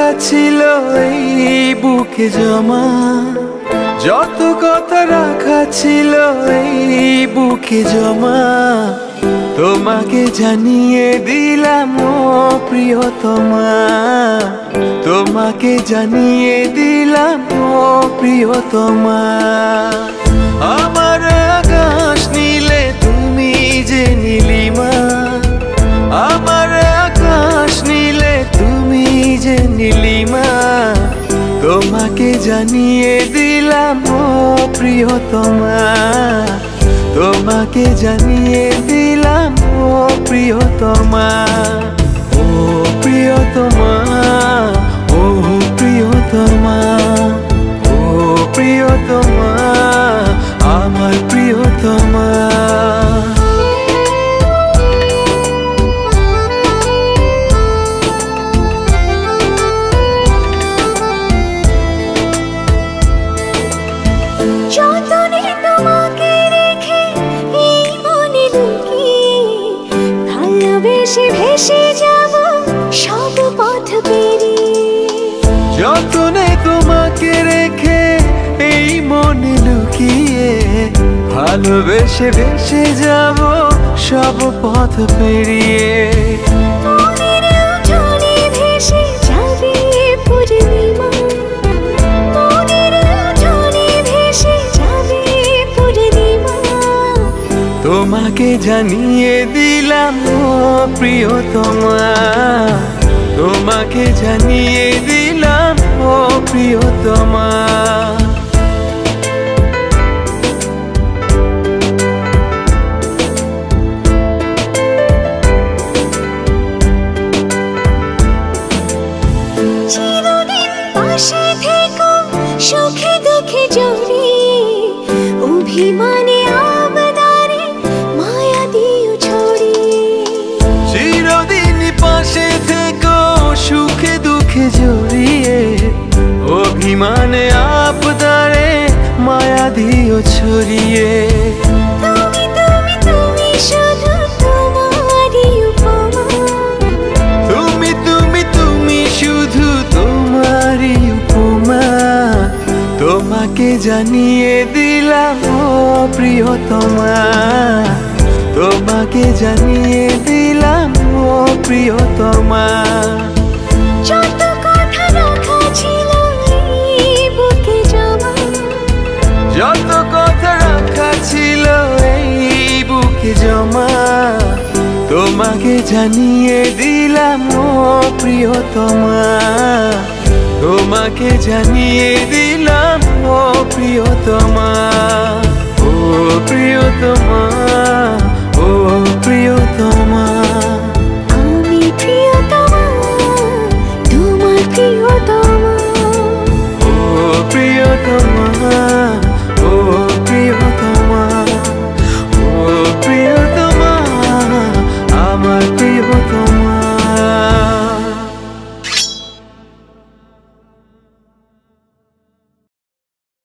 রাখা ছিল এই বুকে জমা, যত কথা রাখা ছিল এই বুকে জমা, তোমাকে জানিয়ে দিলাম ও প্রিয়তমা, তোমাকে জানিয়ে দিলাম ও প্রিয়তমা। আমার আকাশ নীলে তুমি যে নীলিমা, আমার আকাশ নীলে তুমি যে নীলিমা, তোমাকে জানিয়ে দিলাম ও প্রিয়তমা, তোমাকে জানিয়ে দিলাম ও প্রিয়তমা। ও প্রিয়তমা, ও প্রিয়তমা, ও প্রিয়তমা, আমার প্রিয়তমা। যতনে তোমাকে রেখে এই মনে লুকিয়ে, ভালোবেসে ভেসে যাব সব পথ পেরিয়ে। যতনে তোমাকে রেখে এই মনে লুকিয়ে, ভালোবেসে ভেসে যাব সব পথ পেরিয়ে। মনের উঠোনে ভেসে যাবে পূর্ণিমা, মনের উঠোনে ভেসে যাবে পূর্ণিমা, তোমাকে জানিয়ে দিলাম ও প্রিয়তমা, তোমাকে জানিয়ে দিলাম ও প্রিয়তমা। চিরদিন পাশে থেকো সুখে দুঃখে জড়িয়ে, অভিমানে আবদারে মায়া দিও ছড়িয়ে। চিরদিন পাশে থেকো সুখে দুঃখে জড়িয়ে, অভিমানে আবদারে মায়া দিও ছড়িয়ে। তুমি তুমি তুমি শুধু তোমারই উপমা, তুমি তুমি তুমি শুধু তোমারই উপমা, তোমাকে জানিয়ে দিলাম ও প্রিয়তমা, তোমাকে জানিয়ে দিলাম ও প্রিয়তমা। যত কথা রাখা ছিল এই বুকে জমা, যত কথা রাখা ছিল এই বুকে জমা, তোমাকে জানিয়ে দিলাম ও প্রিয়তমা, তোমাকে জানিয়ে দিলাম ও প্রিয়তমা, ও প্রিয়তমা।